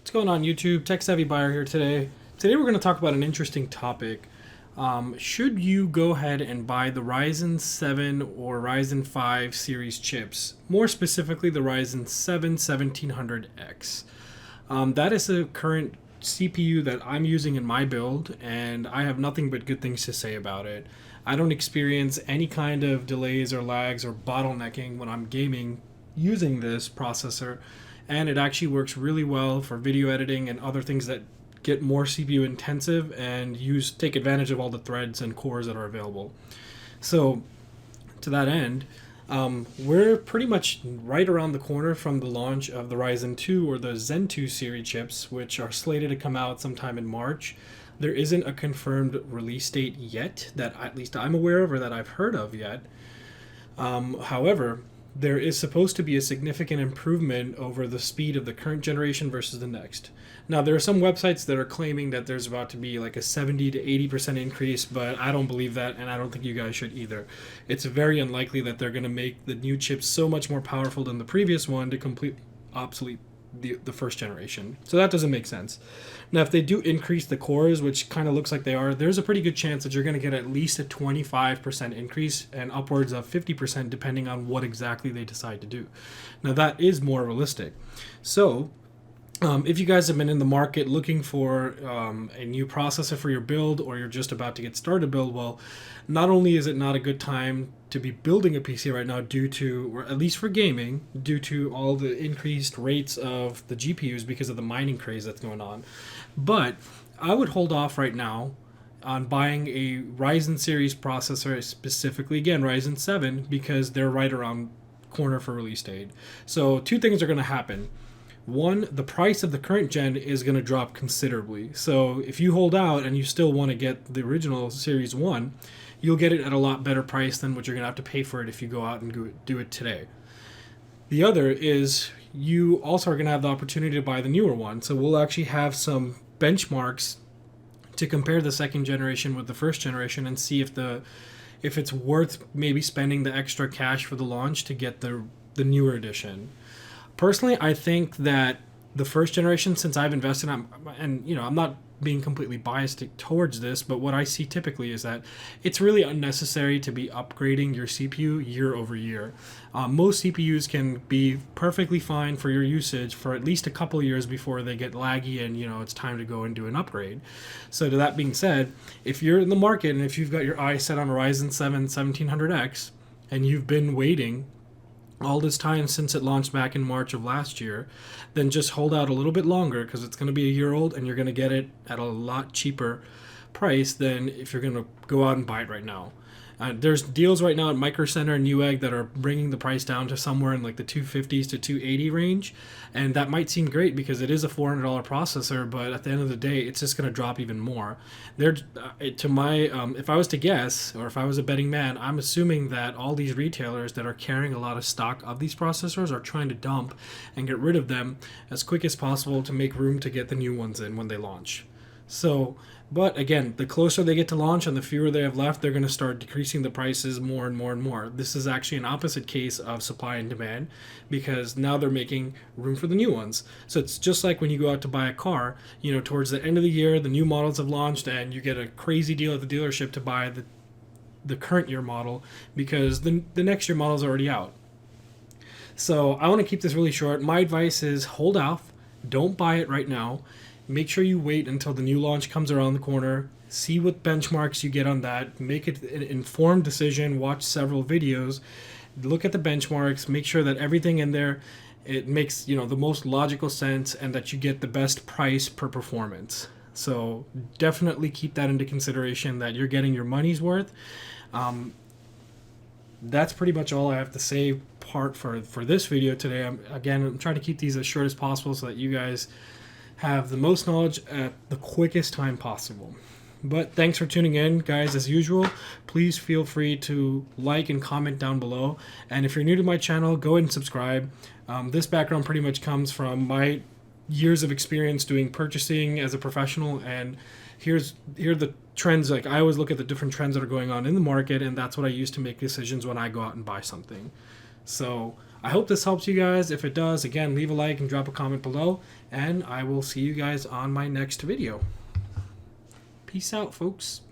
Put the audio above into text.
What's going on YouTube? Tech Savvy Buyer here today. Today we're going to talk about an interesting topic. Should you go ahead and buy the Ryzen 7 or Ryzen 5 series chips? More specifically the Ryzen 7 1700X. That is the current CPU that I'm using in my build, and I have nothing but good things to say about it. I don't experience any kind of delays or lags or bottlenecking when I'm gaming using this processor, and it actually works really well for video editing and other things that get more CPU intensive and take advantage of all the threads and cores that are available. So to that end, we're pretty much right around the corner from the launch of the Ryzen 2 or the Zen 2 series chips, which are slated to come out sometime in March. There isn't a confirmed release date yet that at least I'm aware of or that I've heard of yet. However, there is supposed to be a significant improvement over the speed of the current generation versus the next. Now, there are some websites that are claiming that there's about to be like a 70 to 80% increase, but I don't believe that, and I don't think you guys should either. It's very unlikely that they're going to make the new chips so much more powerful than the previous one to completely obsolete the first generation. So that doesn't make sense. Now, if they do increase the cores, which kind of looks like they are, there's a pretty good chance that you're going to get at least a 25% increase and upwards of 50% depending on what exactly they decide to do. Now, that is more realistic. So if you guys have been in the market looking for a new processor for your build, or you're just about to get started build, well, not only is it not a good time to be building a PC right now due to, or at least for gaming, due to all the increased rates of the GPUs because of the mining craze that's going on, but I would hold off right now on buying a Ryzen series processor, specifically, again, Ryzen 7, because they're right around corner for release date. So two things are going to happen. One, the price of the current gen is going to drop considerably. So if you hold out and you still want to get the original Series 1, you'll get it at a lot better price than what you're going to have to pay for it if you go out and do it today. The other is you also are going to have the opportunity to buy the newer one. So we'll actually have some benchmarks to compare the second generation with the first generation and see if it's worth maybe spending the extra cash for the launch to get the newer edition. Personally, I think that the first generation, since I've invested, I'm not being completely biased towards this, but what I see typically is that it's really unnecessary to be upgrading your CPU year over year. Most CPUs can be perfectly fine for your usage for at least a couple of years before they get laggy and it's time to go and do an upgrade. So to that being said, if you're in the market and if you've got your eye set on a Ryzen 7 1700X and you've been waiting all this time since it launched back in March of last year, then just hold out a little bit longer, because it's going to be a year old and you're going to get it at a lot cheaper price than if you're going to go out and buy it right now. There's deals right now at Micro Center and Newegg that are bringing the price down to somewhere in like the 250s to 280 range, and that might seem great because it is a $400 processor, but at the end of the day, it's just going to drop even more. If I was to guess, or if I was a betting man, I'm assuming that all these retailers that are carrying a lot of stock of these processors are trying to dump and get rid of them as quick as possible to make room to get the new ones in when they launch. So, but again, the closer they get to launch and the fewer they have left, they're going to start decreasing the prices more and more and more. This is actually an opposite case of supply and demand, because now they're making room for the new ones. So it's just like when you go out to buy a car, towards the end of the year, the new models have launched and you get a crazy deal at the dealership to buy the current year model because the next year model is already out. So I want to keep this really short. My advice is hold off. Don't buy it right now. Make sure you wait until the new launch comes around the corner. See what benchmarks you get on that. Make it an informed decision. Watch several videos. Look at the benchmarks. Make sure that everything in there, it makes the most logical sense and that you get the best price per performance. So definitely keep that into consideration, that you're getting your money's worth. That's pretty much all I have to say for this video today. I'm trying to keep these as short as possible so that you guys have the most knowledge at the quickest time possible. But thanks for tuning in, guys. As usual, please feel free to like and comment down below. And if you're new to my channel, go ahead and subscribe. This background pretty much comes from my years of experience doing purchasing as a professional, and here are the trends. Like, I always look at the different trends that are going on in the market, and that's what I use to make decisions when I go out and buy something. So I hope this helps you guys. If it does, again, leave a like and drop a comment below, and I will see you guys on my next video. Peace out, folks.